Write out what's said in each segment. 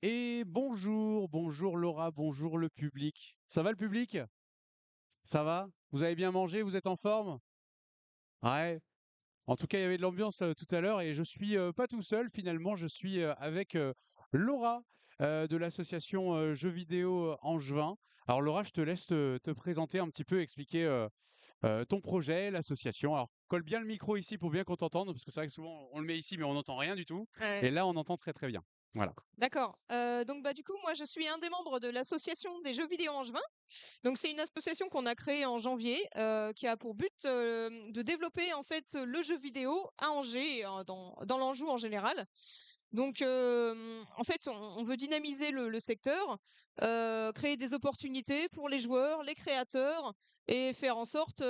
Et bonjour, bonjour Laura, bonjour le public. Ça va le public? Ça va? Vous avez bien mangé? Vous êtes en forme? Ouais. En tout cas, il y avait de l'ambiance tout à l'heure et je suis pas tout seul finalement, je suis avec Laura de l'association Jeux vidéo Angevin. Alors Laura, je te laisse te présenter un petit peu, expliquer ton projet, l'association. Alors colle bien le micro ici pour bien qu'on t'entende, parce que c'est vrai que souvent on le met ici mais on n'entend rien du tout. Ouais, Et là, on entend très très bien. Voilà. d'accord. Donc bah, du coup, moi, je suis un des membres de l'association des jeux vidéo Angevin. Donc c'est une association qu'on a créée en janvier, qui a pour but, de développer, en fait, le jeu vidéo à Angers et dans l'Anjou en général. Donc en fait, on veut dynamiser le secteur, créer des opportunités pour les joueurs, les créateurs et faire en sorte,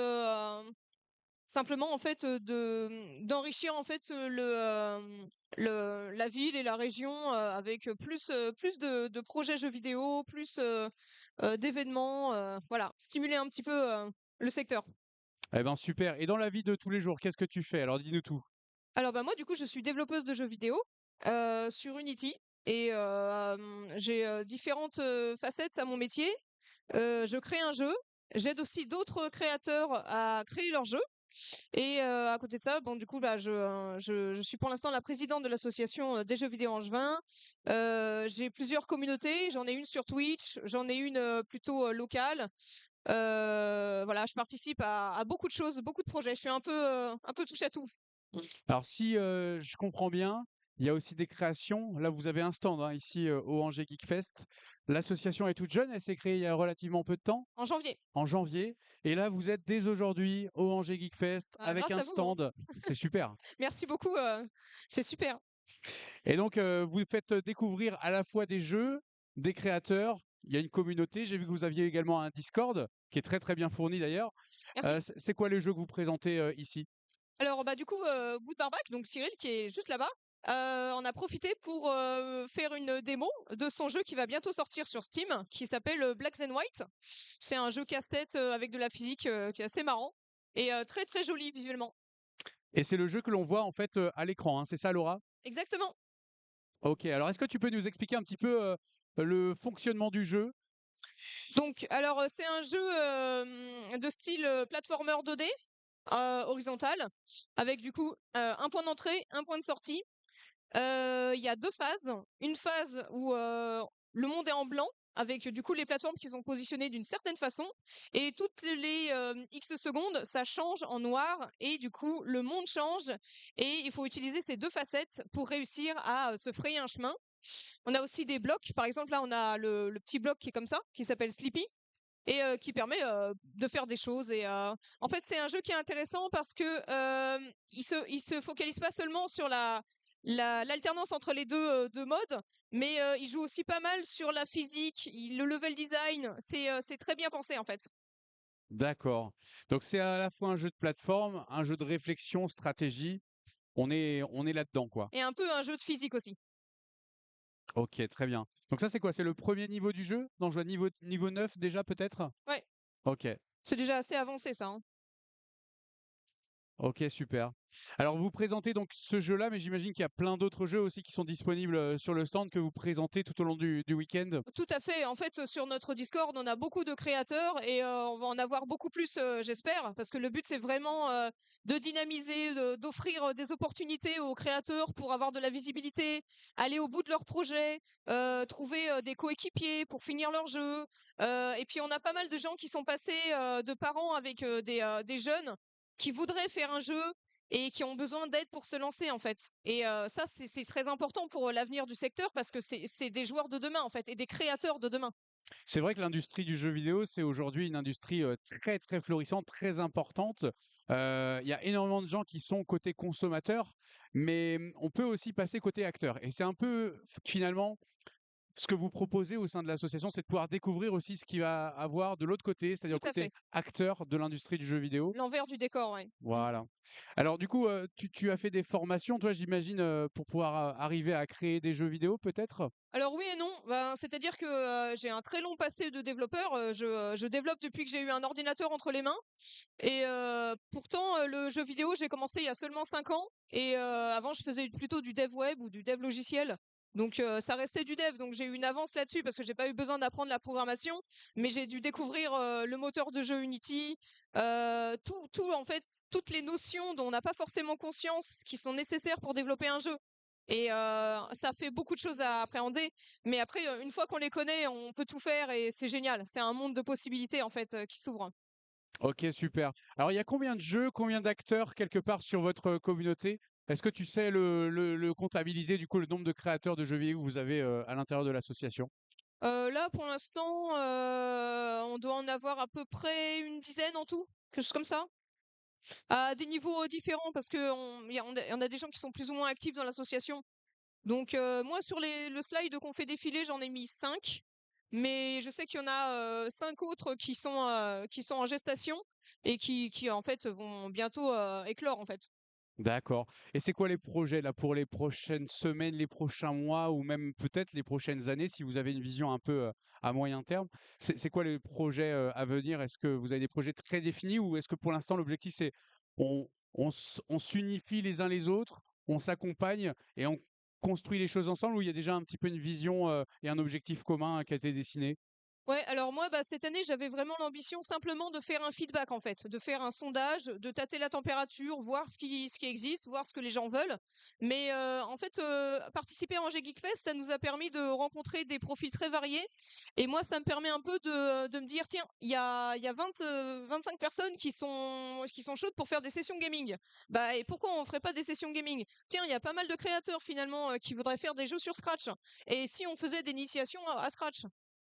simplement, en fait, d'enrichir, en fait, la ville et la région, avec, plus de projets jeux vidéo, plus, d'événements, voilà, stimuler un petit peu, le secteur. Eh ben super. Et dans la vie de tous les jours, qu'est-ce que tu fais? Alors dis-nous tout. Alors, bah, moi, du coup, je suis développeuse de jeux vidéo, sur Unity et j'ai, différentes, facettes à mon métier. Je crée un jeu, j'aide aussi d'autres créateurs à créer leurs jeux. Et à côté de ça, bon, du coup, bah, je suis pour l'instant la présidente de l'association, des jeux vidéo Angevin. J'ai plusieurs communautés, j'en ai une sur Twitch, j'en ai une, plutôt, locale. Voilà, je participe à beaucoup de choses, beaucoup de projets. Je suis un peu touche à tout. Alors si je comprends bien, il y a aussi des créations. Là, vous avez un stand hein, ici au Angers Geek Fest. L'association est toute jeune, elle s'est créée il y a relativement peu de temps, En janvier. en janvier. Et là, vous êtes dès aujourd'hui au Angers Geek Fest Ah, avec grâce un à vous, hein. stand. C'est super. Merci beaucoup, c'est super. Et donc, vous faites découvrir à la fois des jeux, des créateurs. Il y a une communauté. J'ai vu que vous aviez également un Discord qui est très très bien fourni d'ailleurs. Merci. C'est quoi les jeux que vous présentez ici? Alors, bah, du coup, Bout de Barbac, donc Cyril qui est juste là-bas, on a profité pour, faire une démo de son jeu qui va bientôt sortir sur Steam, qui s'appelle, Blacks and White. C'est un jeu casse-tête, avec de la physique, qui est assez marrant et très, très joli visuellement. Et c'est le jeu que l'on voit en fait à l'écran, hein, c'est ça Laura? Exactement. OK, alors est-ce que tu peux nous expliquer un petit peu, le fonctionnement du jeu? Donc alors, c'est un jeu, de style, platformer 2D, horizontal, avec du coup, un point d'entrée, un point de sortie. Il y a 2 phases. Une phase où, le monde est en blanc avec, du coup, les plateformes qui sont positionnées d'une certaine façon et toutes les, X secondes, ça change en noir et du coup, le monde change et il faut utiliser ces 2 facettes pour réussir à, se frayer un chemin. On a aussi des blocs. Par exemple, là, on a le petit bloc qui est comme ça, qui s'appelle Sleepy et qui permet, de faire des choses et en fait, c'est un jeu qui est intéressant parce que, il se focalise pas seulement sur l'alternance entre les 2 modes, mais il joue aussi pas mal sur la physique, le level design, c'est très bien pensé, en fait D'accord. Donc c'est à la fois un jeu de plateforme, un jeu de réflexion, stratégie. On est là-dedans, quoi. et un peu un jeu de physique aussi. OK, très bien. Donc ça, c'est quoi? C'est le premier niveau du jeu? Non, je vois niveau 9 déjà peut-être? Ouais, OK. c'est déjà assez avancé ça, hein. OK, super. Alors vous présentez donc ce jeu-là, mais j'imagine qu'il y a plein d'autres jeux aussi qui sont disponibles, sur le stand que vous présentez tout au long du week-end? Tout à fait. En fait, sur notre Discord, on a beaucoup de créateurs et on va en avoir beaucoup plus, j'espère, parce que le but, c'est vraiment, de dynamiser, d'offrir, des opportunités aux créateurs pour avoir de la visibilité, aller au bout de leurs projets, trouver, des coéquipiers pour finir leur jeu. Et puis on a pas mal de gens qui sont passés, de parents avec, des jeunes qui voudraient faire un jeu et qui ont besoin d'aide pour se lancer, en fait. Et ça, c'est très important pour, l'avenir du secteur parce que c'est des joueurs de demain, en fait, et des créateurs de demain. C'est vrai que l'industrie du jeu vidéo, c'est aujourd'hui une industrie, très, très florissante, très importante. Il y a énormément de gens qui sont côté consommateurs, mais on peut aussi passer côté acteur et c'est un peu finalement ce que vous proposez au sein de l'association, c'est de pouvoir découvrir aussi ce qu'il va avoir de l'autre côté, c'est-à-dire Tout le à côté fait. acteur de l'industrie du jeu vidéo. L'envers du décor, ouais. Mmh. Voilà. Alors du coup, tu as fait des formations, toi, j'imagine, pour pouvoir, arriver à créer des jeux vidéo peut-être? Alors oui et non, ben, c'est-à-dire que, j'ai un très long passé de développeur, je développe depuis que j'ai eu un ordinateur entre les mains et pourtant, le jeu vidéo, j'ai commencé il y a seulement 5 ans et avant je faisais plutôt du dev web ou du dev logiciel. Donc ça restait du dev, donc j'ai eu une avance là-dessus parce que j'ai pas eu besoin d'apprendre la programmation, mais j'ai dû découvrir, le moteur de jeu Unity, tout en fait, toutes les notions dont on n'a pas forcément conscience, qui sont nécessaires pour développer un jeu et ça fait beaucoup de choses à appréhender, mais après, une fois qu'on les connaît, on peut tout faire et c'est génial. C'est un monde de possibilités en fait, qui s'ouvre. OK, super. Alors, il y a combien de jeux, combien d'acteurs quelque part sur votre communauté? Est-ce que tu sais le comptabiliser, du coup, le nombre de créateurs de jeux vidéo que vous avez, à l'intérieur de l'association? Là pour l'instant, on doit en avoir à peu près une dizaine en tout, quelque chose comme ça. À des niveaux, différents parce qu'on il y a on a des gens qui sont plus ou moins actifs dans l'association. Donc moi sur le slide qu'on fait défiler, j'en ai mis 5, mais je sais qu'il y en a, 5 autres qui sont en gestation et qui en fait vont bientôt, éclore en fait. D'accord. Et c'est quoi les projets là pour les prochaines semaines, les prochains mois ou même peut-être les prochaines années si vous avez une vision un peu à moyen terme? C'est quoi les projets à venir? Est-ce que vous avez des projets très définis ou est-ce que pour l'instant l'objectif c'est on s'unifie les uns les autres, on s'accompagne et on construit les choses ensemble ou il y a déjà un petit peu une vision et un objectif commun qui a été dessiné? Ouais, alors moi, bah, cette année, j'avais vraiment l'ambition simplement de faire un feedback, en fait, de faire un sondage, de tâter la température, voir ce qui existe, voir ce que les gens veulent. Mais en fait, participer à Angers Geek Fest, ça nous a permis de rencontrer des profils très variés. Et moi, ça me permet un peu de me dire, tiens, il y a 25 personnes qui sont chaudes pour faire des sessions gaming. Bah, et pourquoi on ferait pas des sessions gaming? Tiens, il y a pas mal de créateurs finalement qui voudraient faire des jeux sur Scratch. Et si on faisait des initiations à Scratch?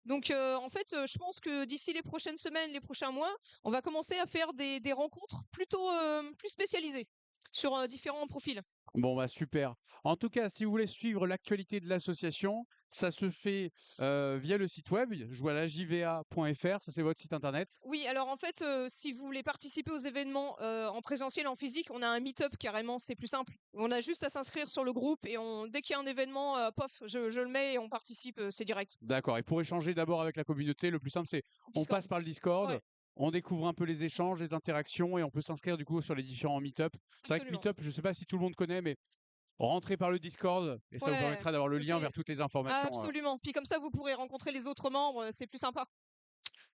Donc en fait, je pense que d'ici les prochaines semaines, les prochains mois, on va commencer à faire des rencontres plutôt, plus spécialisées sur, différents profils. Bon, bah super. En tout cas, si vous voulez suivre l'actualité de l'association, ça se fait via le site web. Je vois là jva.fr, ça c'est votre site internet. Oui, alors en fait, si vous voulez participer aux événements, en présentiel, en physique, on a un meet-up carrément, c'est plus simple. On a juste à s'inscrire sur le groupe et on dès qu'il y a un événement, pof, je le mets et on participe, c'est direct. D'accord. Et pour échanger d'abord avec la communauté, le plus simple, c'est on Discord. passe par le Discord, Ouais, on découvre un peu les échanges, les interactions et on peut s'inscrire du coup sur les différents meet-up. C'est vrai que absolument. meet-up, je ne sais pas si tout le monde connaît, mais rentrez par le Discord et ça vous Ouais, permettra d'avoir le lien c'est vers toutes les informations. absolument. Puis comme ça, vous pourrez rencontrer les autres membres, c'est plus sympa.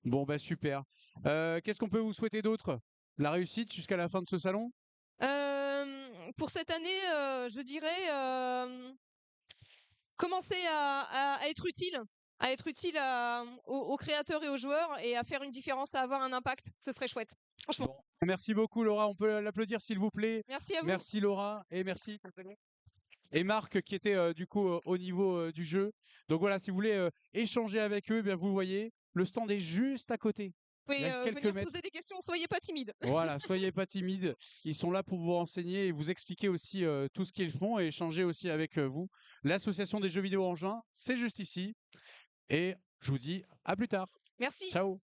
Bon, bah super. Qu'est-ce qu'on peut vous souhaiter d'autre? La réussite jusqu'à la fin de ce salon? Pour cette année, je dirais, commencer à être utile, aux créateurs et aux joueurs et à faire une différence, à avoir un impact, ce serait chouette. Franchement, Bon, merci beaucoup Laura, on peut l'applaudir s'il vous plaît. merci à vous. Merci Laura et merci et Marc qui était du coup au niveau du jeu. Donc voilà, si vous voulez échanger avec eux, eh bien vous le voyez, le stand est juste à côté. Vous Il y pouvez, a quelques venir mètres. poser des questions, soyez pas timide. Voilà, soyez pas timides. Ils sont là pour vous renseigner et vous expliquer aussi tout ce qu'ils font et échanger aussi avec vous. L'association des jeux vidéo en juin, c'est juste ici. Et je vous dis à plus tard. Merci. Ciao.